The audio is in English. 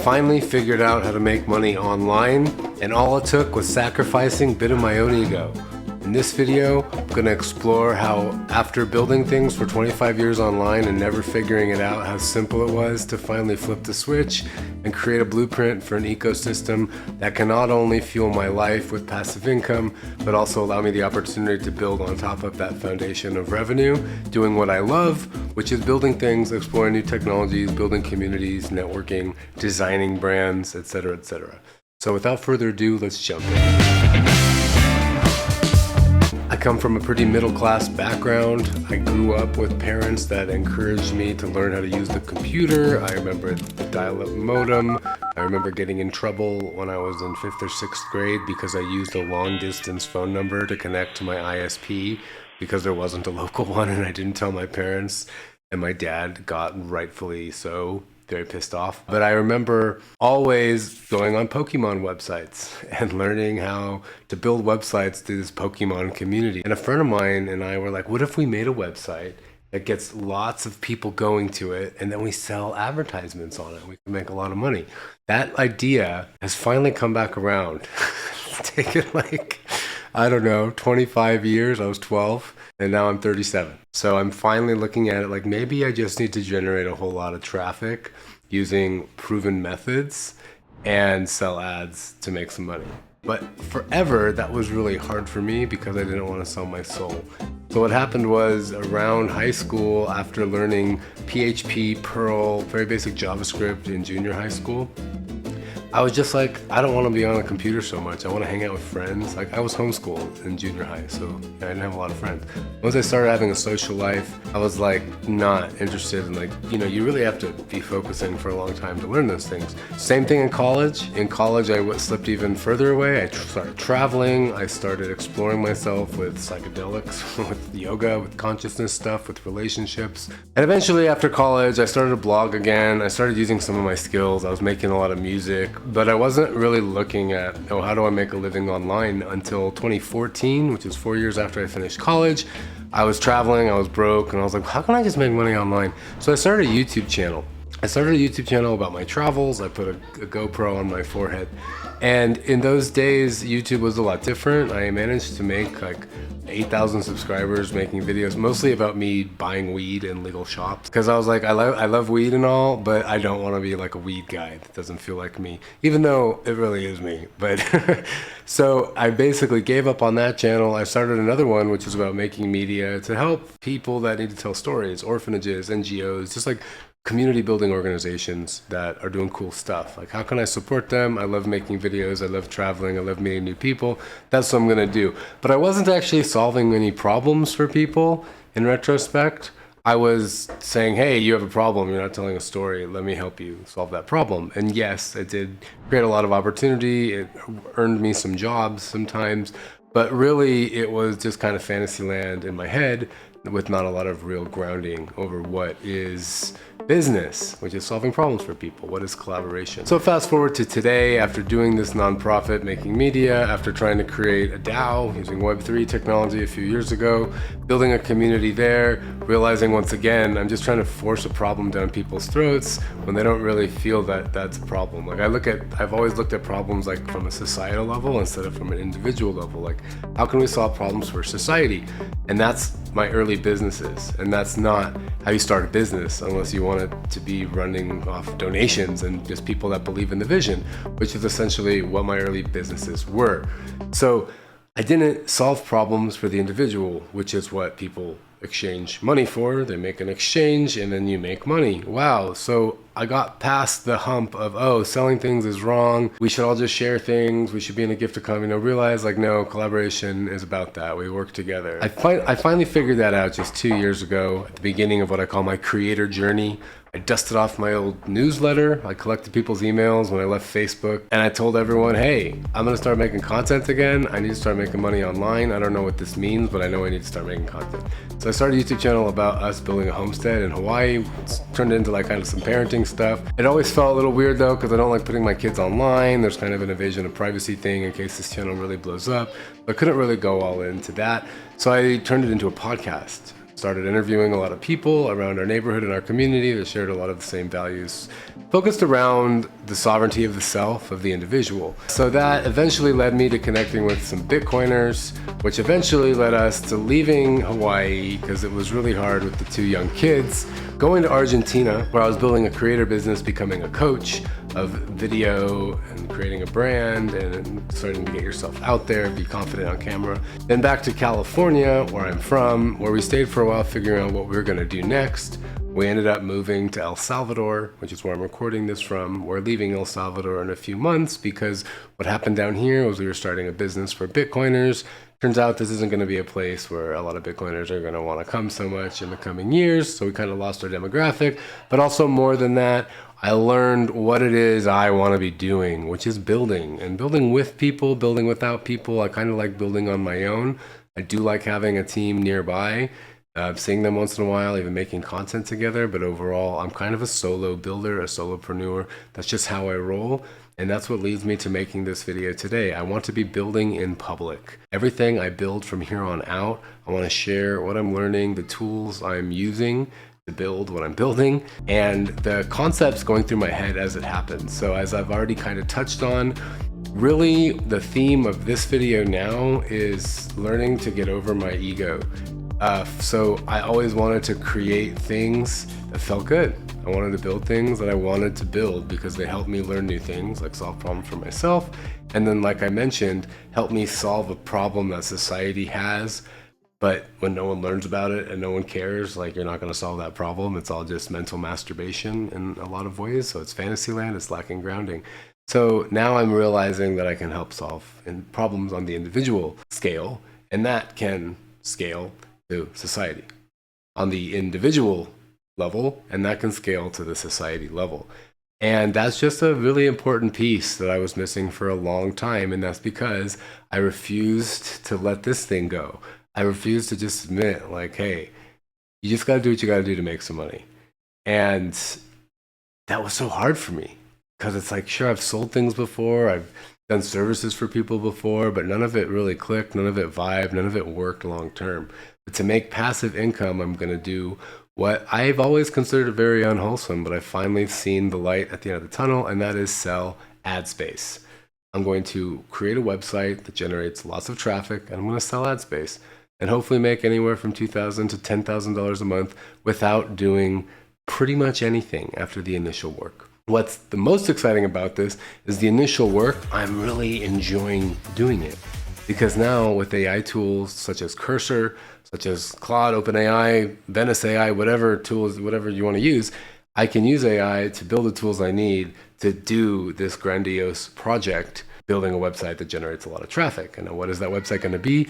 finally figured out how to make money online, and all it took was sacrificing a bit of my own ego. In this video, I'm going to explore how, after building things for 25 years online and never figuring it out, how simple it was to finally flip the switch and create a blueprint for an ecosystem that can not only fuel my life with passive income, but also allow me the opportunity to build on top of that foundation of revenue, doing what I love, which is building things, exploring new technologies, building communities, networking, designing brands, etc., etc. So without further ado, let's jump in. I come from a pretty middle-class background. I grew up with parents that encouraged me to learn how to use the computer. I remember the dial-up modem. I remember getting in trouble when I was in 5th or 6th grade because I used a long-distance phone number to connect to my ISP because there wasn't a local one and I didn't tell my parents, and my dad got rightfully so very pissed off. But I remember always going on Pokemon websites and learning how to build websites to this Pokemon community. And a friend of mine and I were like, what if we made a website that gets lots of people going to it and then we sell advertisements on it? We can make a lot of money. That idea has finally come back around. It's taken like, I don't know, 25 years. I was 12. And now I'm 37. So I'm finally looking at it like maybe I just need to generate a whole lot of traffic using proven methods and sell ads to make some money. But forever, that was really hard for me because I didn't want to sell my soul. So what happened was around high school, after learning PHP, Perl, very basic JavaScript in junior high school, I was just like, I don't want to be on a computer so much. I want to hang out with friends. Like, I was homeschooled in junior high, so I didn't have a lot of friends. Once I started having a social life, I was like not interested in you really have to be focusing for a long time to learn those things. Same thing in college. In college, I slipped even further away. I started traveling. I started exploring myself with psychedelics, with yoga, with consciousness stuff, with relationships. And eventually after college, I started a blog again. I started using some of my skills. I was making a lot of music. But I wasn't really looking at, how do I make a living online until 2014, which is 4 years after I finished college. I was traveling, I was broke, and I was like, how can I just make money online? So I started a YouTube channel. I started a YouTube channel about my travels. I put a GoPro on my forehead. And in those days, YouTube was a lot different. I managed to make like 8,000 subscribers making videos, mostly about me buying weed in legal shops. Because I was like, I love weed and all, but I don't want to be like a weed guy. That doesn't feel like me, even though it really is me. But so I basically gave up on that channel. I started another one, which is about making media to help people that need to tell stories, orphanages, NGOs, just like community building organizations that are doing cool stuff. Like, how can I support them? I love making videos. I love traveling. I love meeting new people. That's what I'm going to do. But I wasn't actually solving any problems for people in retrospect. I was saying, hey, you have a problem. You're not telling a story. Let me help you solve that problem. And yes, it did create a lot of opportunity. It earned me some jobs sometimes. But really, it was just kind of fantasy land in my head with not a lot of real grounding over what is business, which is solving problems for people. What is collaboration? So fast forward to today, after doing this nonprofit, making media, after trying to create a DAO using Web3 technology a few years ago, building a community there, realizing once again, I'm just trying to force a problem down people's throats when they don't really feel that that's a problem. Like I've always looked at problems like from a societal level instead of from an individual level. Like, how can we solve problems for society? And that's my early businesses. And that's not how you start a business unless you want it to be running off donations and just people that believe in the vision, which is essentially what my early businesses were. So I didn't solve problems for the individual, which is what people exchange money for. They make an exchange and then you make money. Wow. So I got past the hump of, selling things is wrong. We should all just share things. We should be in a gift economy. Realize no, collaboration is about that. We work together. I finally figured that out just 2 years ago at the beginning of what I call my creator journey. I dusted off my old newsletter. I collected people's emails when I left Facebook, and I told everyone, hey, I'm gonna start making content again. I need to start making money online. I don't know what this means, but I know I need to start making content. So I started a YouTube channel about us building a homestead in Hawaii. It's turned into kind of some parenting stuff. It always felt a little weird though, because I don't like putting my kids online. There's kind of an invasion of privacy thing in case this channel really blows up, but I couldn't really go all into that. So I turned it into a podcast. Started interviewing a lot of people around our neighborhood and our community that shared a lot of the same values, focused around the sovereignty of the self, of the individual. So that eventually led me to connecting with some Bitcoiners, which eventually led us to leaving Hawaii because it was really hard with the two young kids, going to Argentina, where I was building a creator business, becoming a coach of video and creating a brand and starting to get yourself out there, be confident on camera. Then back to California, where I'm from, where we stayed for a while figuring out what we were gonna do next. We ended up moving to El Salvador, which is where I'm recording this from. We're leaving El Salvador in a few months because what happened down here was we were starting a business for Bitcoiners. Turns out this isn't going to be a place where a lot of Bitcoiners are going to want to come so much in the coming years. So we kind of lost our demographic. But also more than that, I learned what it is I want to be doing, which is building. And building with people, building without people. I kind of like building on my own. I do like having a team nearby, seeing them once in a while, even making content together. But overall, I'm kind of a solo builder, a solopreneur. That's just how I roll. And that's what leads me to making this video today. I want to be building in public. Everything I build from here on out, I want to share what I'm learning, the tools I'm using to build what I'm building, and the concepts going through my head as it happens. So as I've already kind of touched on, really the theme of this video now is learning to get over my ego. So I always wanted to create things that felt good. I wanted to build things that I wanted to build because they helped me learn new things, like solve problems for myself. And then, like I mentioned, help me solve a problem that society has. But when no one learns about it and no one cares, like you're not going to solve that problem. It's all just mental masturbation in a lot of ways. So it's fantasy land, it's lacking grounding. So now I'm realizing that I can help solve problems on the individual scale, and that can scale to society on the individual level, and that can scale to the society level. And that's just a really important piece that I was missing for a long time. And that's because I refused to let this thing go. I refused to just admit, like, hey, you just got to do what you got to do to make some money. And that was so hard for me because it's like, sure, I've sold things before, I've done services for people before, but none of it really clicked, none of it vibed, none of it worked long term. But to make passive income, I'm going to do what I've always considered very unwholesome, but I've finally seen the light at the end of the tunnel, and that is sell ad space. I'm going to create a website that generates lots of traffic, and I'm going to sell ad space and hopefully make anywhere from $2,000 to $10,000 a month without doing pretty much anything after the initial work. What's the most exciting about this is the initial work. I'm really enjoying doing it because now with AI tools such as Cursor, such as Claude, OpenAI, Venice AI, whatever tools, whatever you want to use, I can use AI to build the tools I need to do this grandiose project, building a website that generates a lot of traffic. And what is that website going to be?